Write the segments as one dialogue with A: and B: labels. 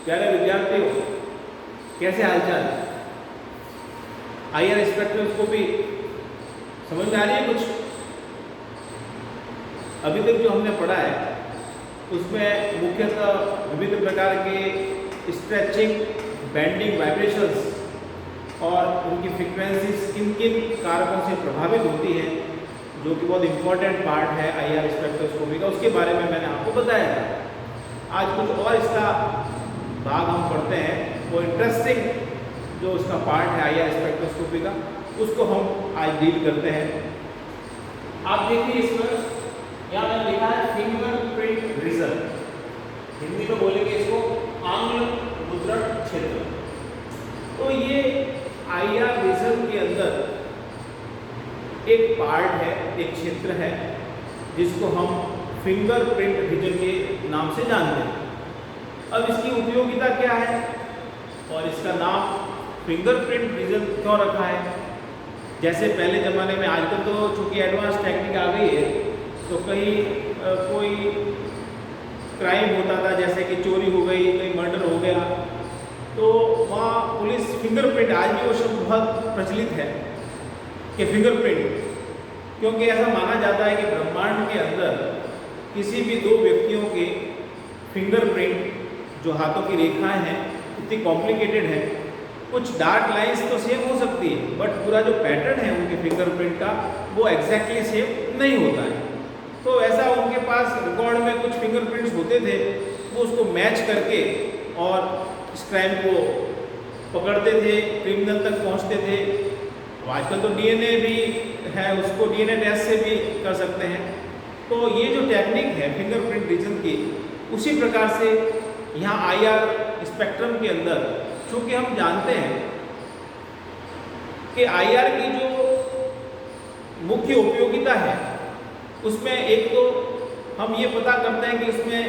A: प्यारे विद्यार्थियों, कैसे हालचाल? IR स्पेक्ट्रोस्कोपी समझ में आ रही है कुछ? अभी तक जो हमने पढ़ा है उसमें मुख्यतः विभिन्न प्रकार के स्ट्रेचिंग, बेंडिंग, वाइब्रेशंस और उनकी फ्रीक्वेंसीज किन किन कारकों से प्रभावित होती है, जो कि बहुत इंपॉर्टेंट पार्ट है IR स्पेक्ट्रोस्कोपी का, उसके बारे में मैंने आपको बताया था। आज कुछ और इसका भाग हम पढ़ते हैं, वो इंटरेस्टिंग जो उसका पार्ट है IR स्पेक्ट्रोस्कोपी का, उसको हम आज डील करते हैं। आप देखिए इसमें यहाँ मैंने लिखा है फिंगरप्रिंट रीजन, हिंदी में बोलेंगे इसको आंगुल मुद्रण क्षेत्र। तो ये IR रीजन के अंदर एक पार्ट है, एक क्षेत्र है जिसको हम फिंगरप्रिंट रीजन के नाम से जानते हैं। अब इसकी उपयोगिता क्या है और इसका नाम फिंगरप्रिंट रीजन क्यों रखा है? जैसे पहले ज़माने में, आजकल तो चूँकि एडवांस टेक्निक आ गई है, तो कहीं कोई क्राइम होता था, जैसे कि चोरी हो गई, कहीं मर्डर हो गया, तो वहाँ पुलिस फिंगरप्रिंट, आज भी वो शब्द बहुत प्रचलित है कि फिंगरप्रिंट, क्योंकि ऐसा माना जाता है कि ब्रह्मांड के अंदर किसी भी दो व्यक्तियों के फिंगरप्रिंट, जो हाथों की रेखाएं हैं, इतनी कॉम्प्लिकेटेड है। कुछ डार्क लाइंस तो सेम हो सकती है, बट पूरा जो पैटर्न है उनके फिंगरप्रिंट का वो एग्जैक्टली सेम नहीं होता है। तो ऐसा उनके पास रिकॉर्ड में कुछ फिंगरप्रिंट्स होते थे, वो उसको मैच करके और इस क्राइम को पकड़ते थे, क्रिमिनल तक पहुंचते थे। आजकल तो DNA भी है, उसको DNA टेस्ट से भी कर सकते हैं। तो ये जो टेक्निक है फिंगरप्रिंट रीजन की, उसी प्रकार से यहाँ IR स्पेक्ट्रम के अंदर, चूँकि हम जानते हैं कि IR की जो मुख्य उपयोगिता है उसमें एक तो हम ये पता करते हैं कि उसमें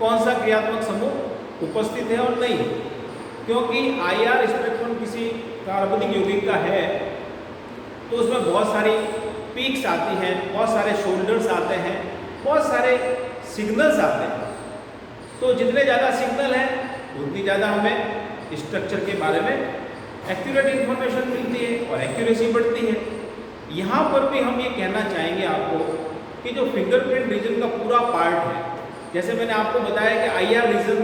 A: कौन सा क्रियात्मक समूह उपस्थित है और नहीं, क्योंकि IR स्पेक्ट्रम किसी कार्बनिक यौगिक का है तो उसमें बहुत सारी पीक्स आती हैं, बहुत सारे शोल्डर्स आते हैं, बहुत सारे सिग्नल्स आते हैं। तो जितने ज़्यादा सिग्नल हैं उतनी ज़्यादा हमें स्ट्रक्चर के बारे में एक्यूरेट इंफॉर्मेशन मिलती है और एक्यूरेसी बढ़ती है। यहाँ पर भी हम ये कहना चाहेंगे आपको कि जो फिंगरप्रिंट रीजन का पूरा पार्ट है, जैसे मैंने आपको बताया कि IR रीजन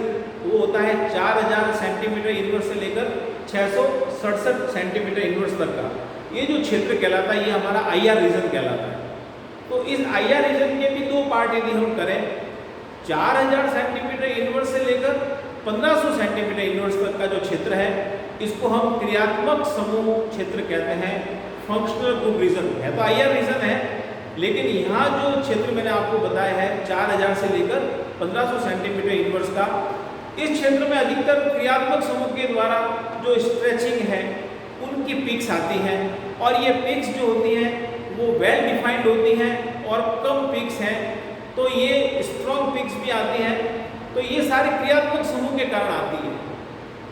A: वो होता है 4000 सेंटीमीटर इनवर्स से लेकर 667 सेंटीमीटर इनवर्स तक का, ये जो क्षेत्र कहलाता है ये हमारा IR रीजन कहलाता है। तो इस IR रीजन के भी दो पार्ट यदि हम करें, 4000 सेंटीमीटर इनवर्स से लेकर 1500 सेंटीमीटर इनवर्स तक का जो क्षेत्र है, इसको हम क्रियात्मक समूह क्षेत्र कहते हैं, फंक्शनल ग्रुप रीजन है। तो IR रीजन है, लेकिन यहाँ जो क्षेत्र मैंने आपको बताया है 4000 से लेकर 1500 सेंटीमीटर इनवर्स का, इस क्षेत्र में अधिकतर क्रियात्मक समूह के द्वारा जो स्ट्रेचिंग है उनकी पिक्स आती हैं, और ये पिक्स जो होती हैं वो वेल डिफाइंड होती हैं और कम पिक्स हैं, तो ये स्ट्रॉन्ग पिक्स भी आती हैं। तो ये सारे क्रियात्मक समूह के कारण आती है,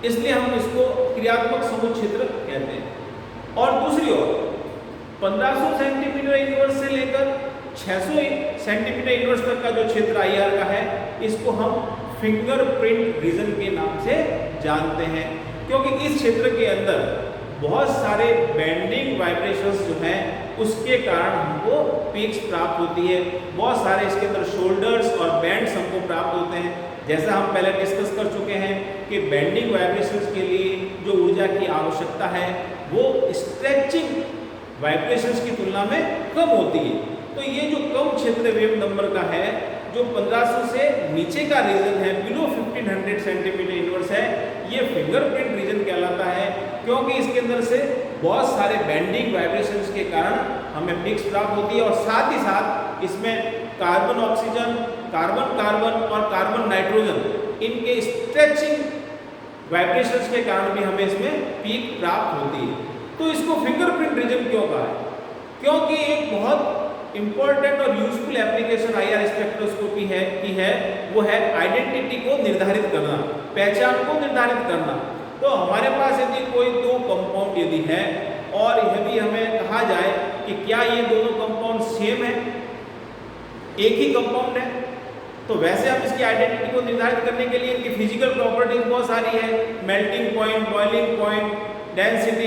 A: इसलिए हम इसको क्रियात्मक समूह क्षेत्र कहते हैं। और दूसरी ओर 1500 सेंटीमीटर इनवर्स से लेकर 600 सेंटीमीटर इनवर्स तक का जो क्षेत्र IR का है, इसको हम फिंगरप्रिंट रीजन के नाम से जानते हैं, क्योंकि इस क्षेत्र के अंदर बहुत सारे बेंडिंग वाइब्रेशंस जो हैं उसके कारण हमको पीक्स प्राप्त होती है। बहुत सारे इसके अंदर शोल्डर्स और बैंड्स हमको प्राप्त होते हैं। जैसा हम पहले डिस्कस कर चुके हैं कि बेंडिंग वाइब्रेशंस के लिए जो ऊर्जा की आवश्यकता है वो स्ट्रेचिंग वाइब्रेशंस की तुलना में कम होती है। तो ये जो कम क्षेत्र वेव नंबर का है, जो 1500 से नीचे का रीजन है, बिलो 1500 सेंटीमीटर इनवर्स है, ये फिंगरप्रिंट रीजन कहलाता है, क्योंकि इसके अंदर से बहुत सारे बेंडिंग वाइब्रेशंस के कारण हमें पिक्स प्राप्त होती है, और साथ ही साथ इसमें कार्बन ऑक्सीजन, कार्बन कार्बन और कार्बन नाइट्रोजन, इनके स्ट्रेचिंग वाइब्रेशंस के कारण भी हमें इसमें पीक प्राप्त होती है। तो इसको फिंगरप्रिंट रीजन क्यों कहा है? क्योंकि एक बहुत इंपॉर्टेंट और यूजफुल एप्लीकेशन IR स्पेक्ट्रोस्कोपी है वो है आइडेंटिटी को निर्धारित करना, पहचान को निर्धारित करना। तो हमारे पास यदि कोई दो कंपाउंड यदि है और यदि हमें कहा जाए कि क्या ये दोनों कंपाउंड सेम है, एक ही कंपाउंड है, तो तो वैसे हम इसकी आइडेंटिटी को निर्धारित करने के लिए इनकी फिजिकल प्रॉपर्टीज बहुत सारी है, melting point, boiling point, density,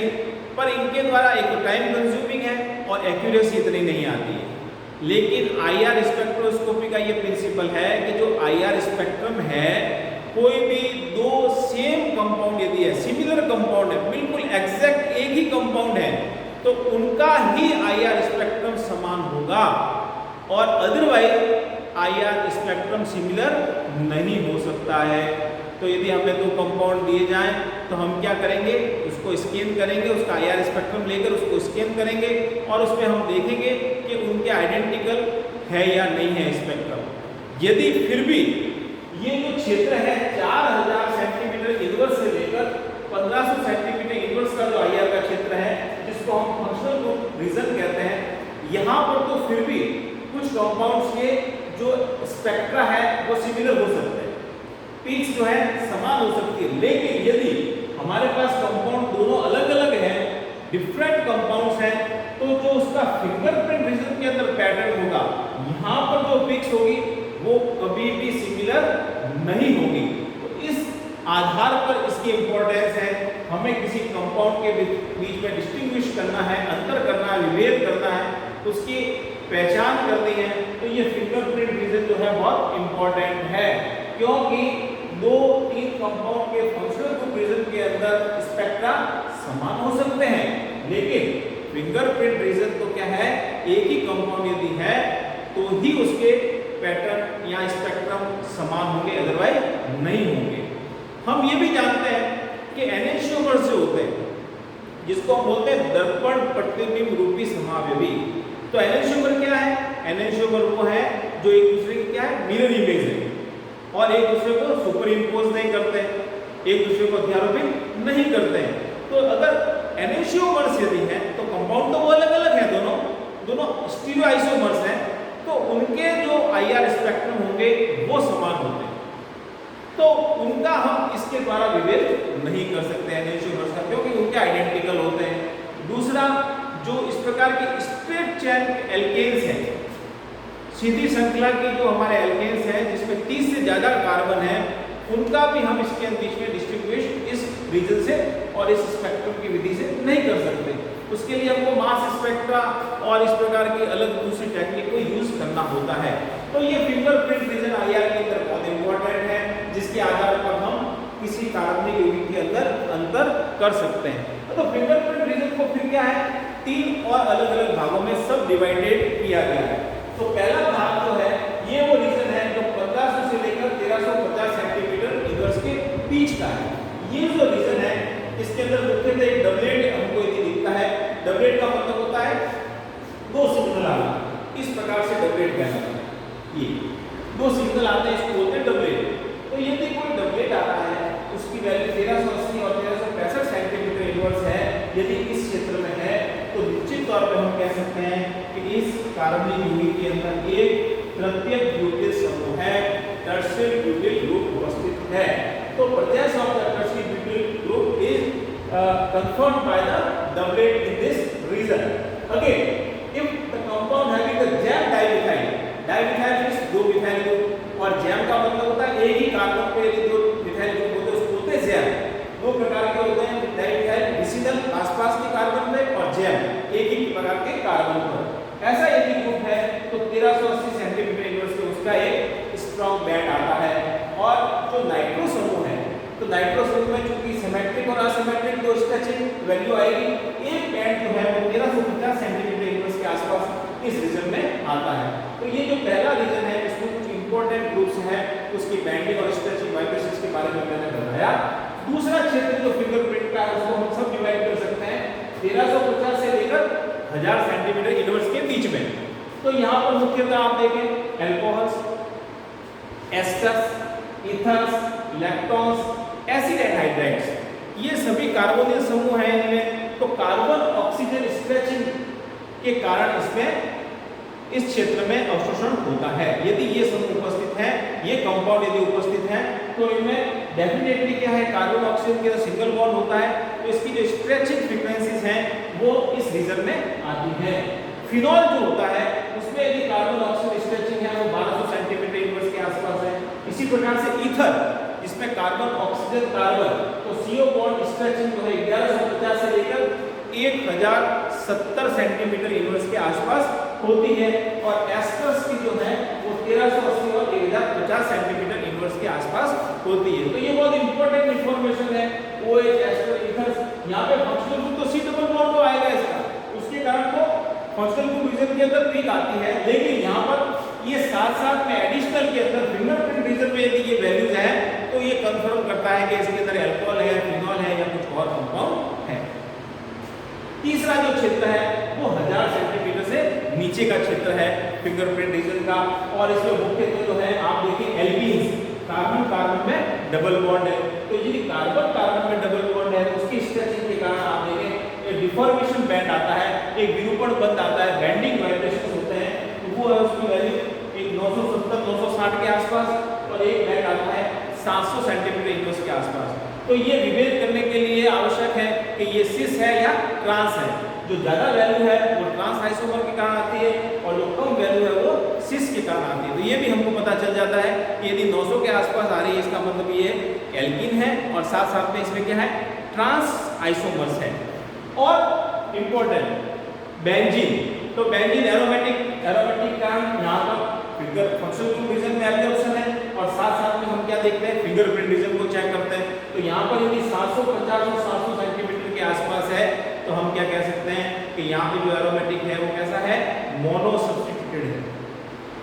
A: पर इनके द्वारा एक तो टाइम कंज्यूमिंग है और एक्यूरेसी इतनी नहीं आती है। लेकिन आईआर स्पेक्ट्रोस्कोपी का ये प्रिंसिपल है कि जो आईआर स्पेक्ट्रम है, कोई भी दो सेम कंपाउंड यदि है, सिमिलर कंपाउंड है, बिल्कुल एग्जैक्ट एक ही कंपाउंड है, तो उनका ही आईआर स्पेक्ट्रम समान होगा और अदरवाइज आईआर स्पेक्ट्रम सिमिलर नहीं हो सकता है। तो यदि हमें दो कंपाउंड दिए जाएं तो हम क्या करेंगे, उसको स्कैन करेंगे, उसका आईआर स्पेक्ट्रम लेकर उसको स्कैन करेंगे और उसमें हम देखेंगे कि उनके आइडेंटिकल है या नहीं है स्पेक्ट्रम। यदि फिर भी ये जो क्षेत्र है 4000 सेंटीमीटर इनवर्स से लेकर 1500 सेंटीमीटर इनवर्स का जो आईआर का क्षेत्र है, जिसको हम फंक्शनल ग्रुप रीजन कहते हैं, यहाँ पर तो फिर भी कुछ कंपाउंड्स के जो स्पेक्ट्रा है वो सिमिलर हो सकते हैं, पीक्स जो है समान हो सकती है। लेकिन यदि हमारे पास कंपाउंड दोनों अलग अलग हैं, डिफरेंट कंपाउंड्स हैं, तो जो उसका फिंगरप्रिंट रीजन के अंदर पैटर्न होगा, यहाँ पर जो पीक्स होगी वो कभी भी सिमिलर नहीं होगी। तो इस आधार पर इसकी इंपॉर्टेंस है, हमें किसी कंपाउंड के बीच में डिस्टिंग्विश करना है, अंतर करना है, विभेद करना है, उसकी पहचान करनी है, तो ये फिंगरप्रिंट रीजन जो है बहुत इंपॉर्टेंट है, क्योंकि 2-3 कंपाउंड के फंक्शनल ग्रुप रीजन के अंदर स्पेक्ट्रा समान हो सकते हैं, लेकिन फिंगरप्रिंट रीजन तो क्या है, एक ही कंपाउंड यदि है तो ही उसके पैटर्न या स्पेक्ट्रम समान होंगे, अदरवाइज नहीं होंगे। हम ये भी जानते हैं कि एनेंशियोमर्स जो होते हैं, जिसको हम बोलते हैं दर्पण प्रतिबिंब रूपी समावयवी, तो एनेंशियोमर क्या है, एनेंशियोमर वो है जो एक दूसरे की क्या है, मिरर इमेज है और एक दूसरे को सुपर इम्पोज नहीं करते हैं, एक दूसरे को अध्यारोपित नहीं करते हैं। तो अगर एनेंशियोमर्स यदि हैं तो कंपाउंड तो वो अलग अलग है, दोनों स्टीरियो आइसोमर्स हैं, तो उनके जो आईआर स्पेक्ट्रम होंगे वो समान होते हैं, तो उनका हम इसके द्वारा विभेद नहीं कर सकते एनेंशियोमर्स का, क्योंकि उनके आइडेंटिकल होते हैं। दूसरा, जो इस प्रकार के स्ट्रेट चेन एल्केन्स हैं, सीधी श्रृंखला की जो हमारे एल्केन्स हैं जिसमें 30 से ज्यादा कार्बन है, उनका भी हम इसके बीच में डिस्टिंग्विश इस रीजन से और इस स्पेक्ट्रम की विधि से नहीं कर सकते। उसके लिए हमको मास स्पेक्ट्रा और इस प्रकार की अलग दूसरी टेक्निक को यूज करना होता है। तो ये फिंगरप्रिंट रीजन आईआर के अंदर बहुत इंपॉर्टेंट है, जिसके आधार पर हम किसी कार्बनिक यौगिक के अंदर अंतर कर सकते हैं। तो फिंगरप्रिंट रीजन को फिर क्या है, 3 और अलग अलग भागों में सब डिवाइडेड किया गया है। तो पहला भाग जो है ये वो रीजन है जो 1500 से लेकर 1350 सेंटीमीटर इनवर्स के बीच का है। ये जो रीजन है इसके अंदर मुख्यतः एक डबलेट हमको ये दिखता है। डबलेट का मतलब होता है 2 सिग्नल आना, इस प्रकार से डबलेट कहलाता है। ये 2 सिग्नल आते हैं, इसको बोलते हैं डबलेट। तो यदि कोई डबलेट आ रहा है, उसकी वैल्यू 1380 और 1365 सेंटीमीटर इनवर्स है, यदि इस क्षेत्र में है, तो निश्चित तौर पर हम कह सकते हैं कि इस कार्बनिक यौगिक के अंदर एक तृतीयक ब्यूटिल समूह है, टर्शियल ब्यूटिल ग्रुप उपस्थित है। तो presence of the tertiary butyl group is confirmed by the doublet in this region. Again, if the compound having the jam dimethyl, dimethyl means 2 methyl group, और जैम का मतलब होता है एक ही कार्बन पे यदि 2 मिथाइल ग्रुप होते हैं उसको बोलते हैं जैम। 2 प्रकार के होते हैं, डाइमिथाइल विसिनल आसपास के कार्बन पे और जैम एक ही प्रकार के कार्बन पर। ऐसा यदि ग्रुप है तो 1380 सेंटीमीटर इनवर्स पे उसका एक स्ट्रॉन्ग बैंड आता है। और जो नाइट्रो समूह है, तो नाइट्रो समूह में चूंकि सिमेट्रिक और असिमेट्रिक दो स्ट्रेचिंग वैल्यू आएगी, एक बैंड जो है वो 1350 सेंटीमीटर इनवर्स के आसपास इस रीजन में आता है। तो ये जो पहला रीजन है इसमें कुछ इंपॉर्टेंट ग्रुप्स हैं, उसकी बैंडिंग और स्ट्रेचिंग वाइब्रेशंस के बारे में मैंने बताया। दूसरा क्षेत्र जो फिंगरप्रिंट का है उसको हम सब डिवाइड कर सकते हैं 1350 से लेकर 1000 सेंटीमीटर इनवर्स के बीच में। तो यहाँ पर मुख्यतः आप देखें alcohols, esters, ethers, lactones, acid anhydrides, ये सभी कार्बोनिल समूह हैं इनमें। तो कार्बन ऑक्सीजन स्ट्रेचिंग के कारण इसमें इस क्षेत्र में अवशोषण होता है। यदि ये समूह उपस्थित हैं, ये कंपाउंड यदि उपस्थित हैं, तो इनमें डेफिनेटली क्या है, कार्बन ऑक्सीजन के साथ सिंगल बॉन्ड होता है, तो इसकी जो स्ट्रेचिंग फ्रीक्वेंसीज हैं वो इस रीजन में आती है। फिनॉल जो होता है उसमें यदि कार्बन ऑक्सीजन स्ट्रेचिंग है वो 1200 सेंटीमीटर इनवर्स के आसपास इसी प्रकार से ईथर जिसमें कार्बन ऑक्सीजन कार्बन, तो CO बॉन्ड स्ट्रेचिंग जो है 1150 से लेकर 1070 सेंटीमीटर इनवर्स के आसपास होती है, और एस्टर्स की जो है वो 1380 और 1050 सेंटीमीटर इनवर्स के आसपास होती है। तो ये बहुत इंपॉर्टेंट इंफॉर्मेशन है। OH, एस्टर, ईथर, यहाँ पे फंक्शनल ग्रुप तो C डबल बॉन्ड तो आएगा इसका, उसके कारण तो फंक्शनल ग्रुप रीजन के अंदर पीक आती है, लेकिन यहाँ पर ये साथ साथ में एडिशनल के अंदर फिंगरप्रिंट रीजन में यदि ये वैल्यूज है तो ये कंफर्म करता है कि इसके अंदर अल्कोहल है, फिनॉल है या कुछ और कंपाउंड है। तीसरा जो क्षेत्र है वो 1000 सेंटीमीटर से नीचे का क्षेत्र है फिंगरप्रिंट रीजन का, और इसमें मुख्यतः जो है आप देखिए एल्कीन्स, कार्बन कार्बन में डबल बॉन्ड है, तो यदि कार्बन कार्बन में डबल बॉन्ड है तो उसकी स्ट्रेचिंग के कारण आप देखें एक डिफॉर्मेशन बैंड आता है, एक विरूपण बंध आता है, बेंडिंग वाइब्रेशंस होते हैं, तो वो है उसकी वैल्यू एक 970 960 के आसपास, और एक बैंड आता है 700 सेंटीमीटर इनवर्स के आसपास। तो ये विभेद करने के लिए आवश्यक है कि ये सिस है या ट्रांस है। जो ज्यादा वैल्यू है वो ट्रांस आइसोमर के कारण आती है, और जो कम वैल्यू है वो सिस के कारण आती है। तो ये भी हमको पता चल जाता है कि यदि 900 के आसपास आ रही है इसका मतलब ये एल्कीन है, और साथ साथ में इसमें क्या है ट्रांस आइसोमर्स है। और इंपॉर्टेंट बेंजीन, तो बेंजीन एरोमेटिक का यहाँ पर फिंगर फंक्शनल ग्रुप रीजन में एब्जॉर्प्शन है, और साथ साथ में हम क्या देखते हैं फिंगरप्रिंट रीजन को चेक करते हैं। तो यहाँ पर यदि 750 और 700 सेंटीमीटर के आसपास है तो हम क्या कह सकते हैं कि यहाँ पे जो एरोमेटिक है वो कैसा है, मोनो सब्स्टिट्यूटेड है।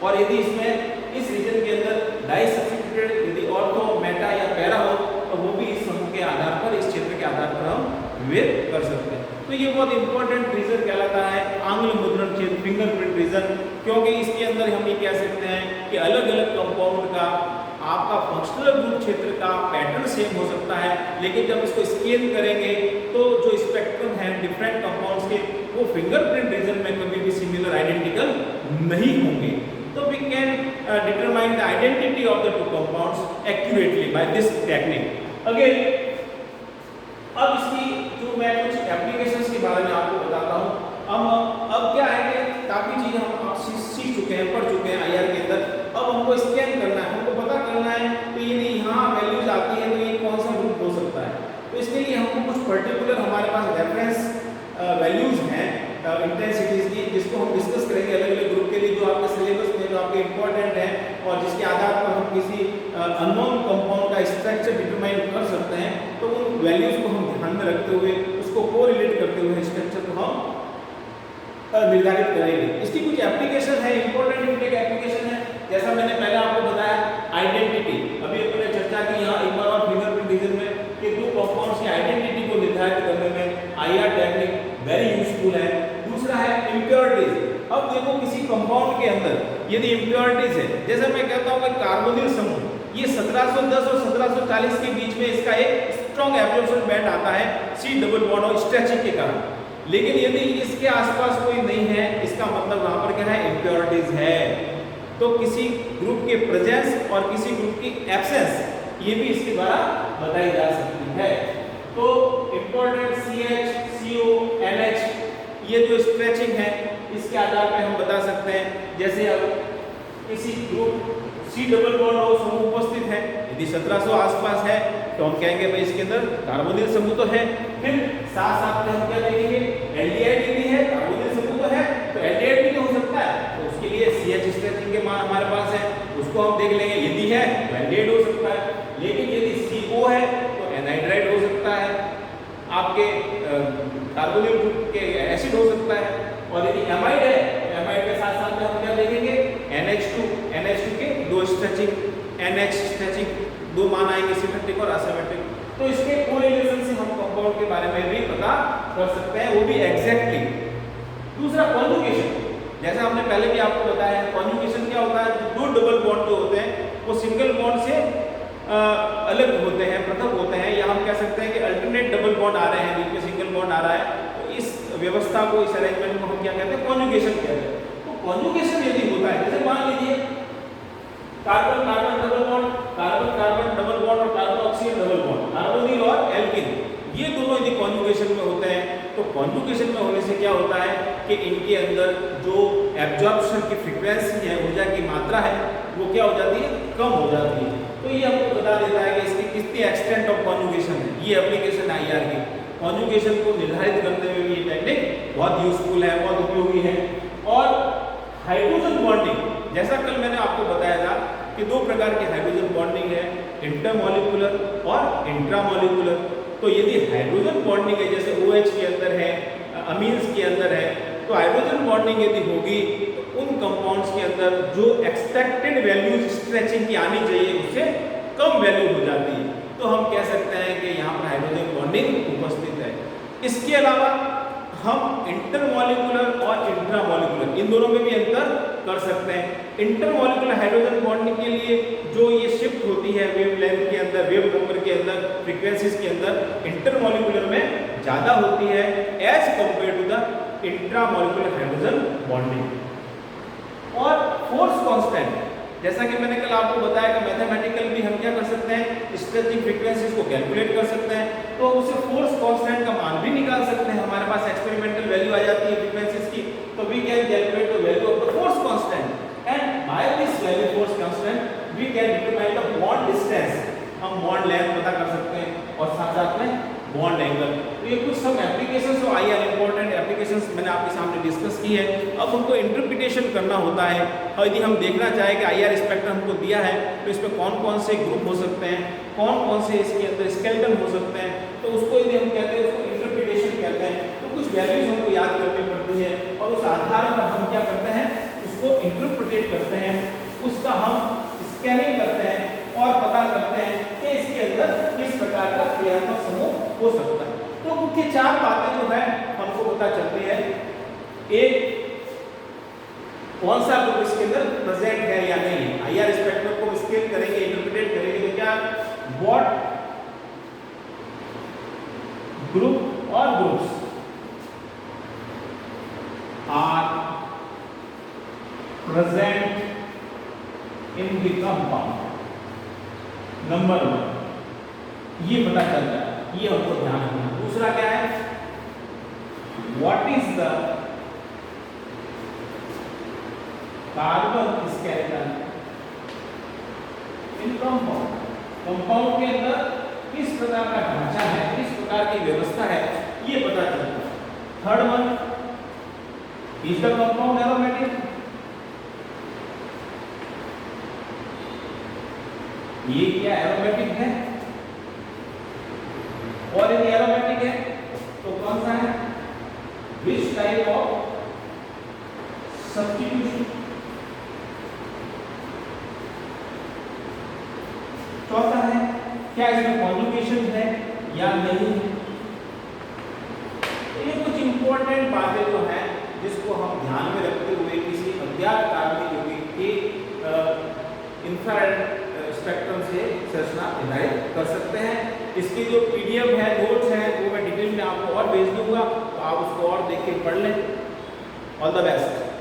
A: और यदि इसमें इस रीजन के अंदर डाई सब्स्टिट्यूटेड यदि ऑर्थो, मेटा या पैरा हो तो वो भी इस समूह के आधार पर, इस क्षेत्र के आधार पर हम विभेद कर सकते हैं। तो ये बहुत इंपॉर्टेंट रीजन कहलाता है आंग्ल मुद्रण क्षेत्र, फिंगरप्रिंट रीजन, क्योंकि इसके अंदर हम ये कह सकते हैं कि अलग अलग कंपाउंड का आपका फंक्शनल ग्रुप क्षेत्र का पैटर्न सेम हो सकता है, लेकिन जब इसको स्केल करेंगे तो जो स्पेक्ट्रम है डिफरेंट कंपाउंड्स के वो फिंगरप्रिंट रीजन में कभी भी सिमिलर आइडेंटिकल नहीं होंगे। तो we can determine the identity of the two compounds accurately by this technique. Again अब इसकी जो मैं कुछ एप्लीकेशंस के बारे में आपको बताता हूँ। अब क्या है कि काफी चीजें हम सीख चुके हैं, पढ़ चुके हैं आईआर के अंदर। अब हमको स्कैन करना है, हमको पता करना है तो ये नहीं यहाँ वैल्यूज आती है तो ये कौन सा ग्रुप हो सकता है। तो इसके लिए हमको कुछ पर्टिकुलर हमारे पास रेफरेंस वैल्यूज हैं इंटेंसिटीज की, जिसको हम डिस्कस करेंगे अलग अलग ग्रुप के लिए, जो आपके सिलेबस में जो आपके इंपॉर्टेंट है, और जिसके आधार पर हम किसी अननोन कंपाउंड का स्ट्रक्चर डिटरमाइन कर सकते हैं। तो उन वैल्यूज को हम ध्यान में रखते हुए उसको कोरिलेट करते हुए स्ट्रक्चर को हम निर्धारित करेंगे। इसकी कुछ एप्लीकेशन है, इंपॉर्टेंट एप्लीकेशन है, जैसा मैंने पहले आपको बताया आइडेंटिटी। अभी अपने चर्चा की यहाँ एक बार और फिंगरप्रिंट रीजन में कि दो कंपाउंड्स की आइडेंटिटी को निर्धारित करने में आईआर टेक्निक वेरी यूजफुल है। दूसरा है इम्प्योरिटीज। अब देखो किसी कंपाउंड के अंदर यदि इम्प्योरिटीज है, जैसे मैं कहता हूँ कि कार्बोनिल समूह, ये 1710 और 1740 के बीच में इसका एक स्ट्रॉन्ग एब्जॉर्प्शन बैंड आता है C डबल बॉन्ड और स्ट्रेचिंग के कारण, लेकिन यदि इसके आसपास कोई नहीं है इसका मतलब वहां पर क्या है, इम्प्योरिटीज है। तो किसी ग्रुप के प्रेजेंस और किसी ग्रुप की एब्सेंस ये भी इसके द्वारा बताई जा सकती है। तो इंपॉर्टेंट CH, CO, NH ये जो स्ट्रेचिंग है इसके आधार पे हम बता सकते हैं। जैसे अब किसी ग्रुप C डबल बॉन्ड और समूह उपस्थित है, यदि 1700 आसपास है तो हम कहेंगे भाई इसके अंदर कार्बोनिल समूह तो है। फिर साथ साथ में हम क्या देखेंगे, एल्डिहाइड यदि है, कार्बोनिल समूह तो है, तो एल्डिहाइड भी तो हो सकता है, तो उसके लिए CH स्ट्रेचिंग के मान हमारे पास है, उसको हम देख लेंगे। यदि है तो एल्डिहाइड हो सकता है, लेकिन यदि CO है तो एनहाइड्राइड हो सकता है, आपके कार्बोनिल ग्रुप के एसिड हो सकता है, और यदि एमाइड है तो एमाइड के साथ साथ में हम क्या देखेंगे, NH2 के दो स्ट्रेचिंग, NH स्ट्रेचिंग दो मान आएंगे, सिमेट्रिक और असिमेट्रिक। तो इसके कोरिलेशन से हम कंपाउंड के बारे में भी पता कर सकते हैं, वो भी एग्जैक्टली। दूसरा कॉन्जुगेशन, जैसा हमने पहले भी आपको बताया है, कॉन्जुगेशन क्या होता है, दो डबल बॉन्ड जो होते हैं वो सिंगल बॉन्ड से अलग होते हैं, पृथक होते हैं, या हम कह सकते हैं कि अल्टरनेट डबल बॉन्ड आ रहे हैं, बीच में सिंगल बॉन्ड आ रहा है, तो इस व्यवस्था को, इस अरेंजमेंट को हम क्या कहते हैं, कॉन्जुगेशन कहते हैं। तो कॉन्जुगेशन यदि होता है, जैसे मान लीजिए carbon carbon double bond, carbon carbon double bond और carbon oxygen double bond, carbonyl और एल्किन, ये दोनों यदि कॉन्जुगेशन में होते हैं तो कॉन्जुगेशन में होने से क्या होता है कि इनके अंदर जो एब्जॉर्प्शन की फ्रीक्वेंसी है, ऊर्जा की मात्रा है, वो क्या हो जाती है, कम हो जाती है। तो ये हमको बता देता है कि इसकी कितनी एक्सटेंट ऑफ कॉन्जुगेशन है। ये एप्लीकेशन आईआर की कॉन्जुगेशन को निर्धारित करने में भी ये टेक्निक बहुत यूजफुल है, बहुत उपयोगी है। और हाइड्रोजन बॉन्डिंग, जैसा कल मैंने आपको बताया था कि दो प्रकार की हाइड्रोजन बॉन्डिंग है, इंटरमॉलिक्यूलर और इंट्रामॉलिक्यूलर। तो यदि हाइड्रोजन बॉन्डिंग है, जैसे OH के अंदर है, अमीन्स के अंदर है, तो हाइड्रोजन बॉन्डिंग यदि होगी तो उन कंपाउंड्स के अंदर जो एक्सपेक्टेड वैल्यूज स्ट्रेचिंग की आनी चाहिए उससे कम वैल्यू हो जाती है। तो हम कह सकते हैं कि यहाँ पर हाइड्रोजन बॉन्डिंग उपस्थित है। इसके अलावा हम इंटरमॉलिक्यूलर और इंट्रामॉलिक्यूलर इन दोनों में भी अंतर कर सकते हैं। इंटरमॉलिक्यूलर हाइड्रोजन बॉन्डिंग के लिए जो ये शिफ्ट होती है वेवलेंथ के अंदर, वेव नंबर के अंदर, फ्रीक्वेंसीज के अंदर इंटरमॉलिक्यूलर में ज़्यादा होती है as compare to the intramolecular hydrogen bonding. और फोर्स कांस्टेंट, जैसा कि मैंने कल आपको बताया कि मैथमेटिकल भी हम क्या कर सकते हैं, स्ट्रेचिंग फ्रीक्वेंसीज को कैलकुलेट कर सकते हैं, तो उससे फोर्स कांस्टेंट का मान भी निकाल सकते हैं। हमारे पास एक्सपेरिमेंटल वैल्यू आ जाती है फ्रीक्वेंसीज की, तो we can calculate the value of the force constant and by this value force constant we can determine the bond distance. हम बॉन्ड लेंथ पता कर सकते हैं और साथ साथ में बॉन्ड एंगल। तो ये कुछ सब एप्लीकेशंस और आईआर इंपॉर्टेंट एप्लीकेशंस मैंने आपके सामने डिस्कस की है। अब उनको इंटरप्रिटेशन करना होता है, और यदि हम देखना चाहें कि आईआर स्पेक्ट्रम हमको दिया है तो इसमें कौन कौन से ग्रुप हो सकते हैं, कौन कौन से इसके अंदर स्केलेटन हो सकते हैं, तो उसको यदि हम कहते हैं उसको इंटरप्रिटेशन कहते हैं। तो कुछ वैल्यूज हमको याद करनी पड़ती है और उस आधार पर हम क्या करते हैं, उसको इंटरप्रिटेट करते हैं, उसका हम स्कैनिंग करते हैं और पता करते हैं कि इसके अंदर किस प्रकार का क्रियात्मक समूह हो सकता है। तो मुख्य चार बातें जो है हमको पता चलती है। एक, कौन सा ग्रुप इसके अंदर प्रेजेंट है या नहीं है। आईआर स्पेक्ट्रम को स्केल करेंगे, इंटरप्रेट करेंगे तो क्या व्हाट ग्रुप और groups are present in the compound. Number 1 ये पता चल रहा है, ये हमको ध्यान रखना। दूसरा क्या है, what is the carbon skeleton in compound. Compound के अंदर किस प्रकार का ढांचा है, किस प्रकार की व्यवस्था है, ये पता चलता है। Third one, is the compound aromatic. ये क्या एरोमेटिक है, और यदि एरोमेटिक है तो कौन सा है, विच टाइप ऑफ सब्स्टिट्यूशन। चौथा है, क्या इसमें कॉन्जुगेशन है या नहीं है। तो ये कुछ इंपॉर्टेंट बातें जो हैं जिसको हम ध्यान में रखते हुए किसी अज्ञात कार्बनिक यौगिक के इंफ्रारेड स्पेक्ट्रम से संरचना निर्धारित कर सकते हैं। इसकी जो पीडीएफ है, नोट्स हैं, वो मैं डिटेल में आपको और भेज दूंगा, तो आप उसको और देख के पढ़ लें। All the best.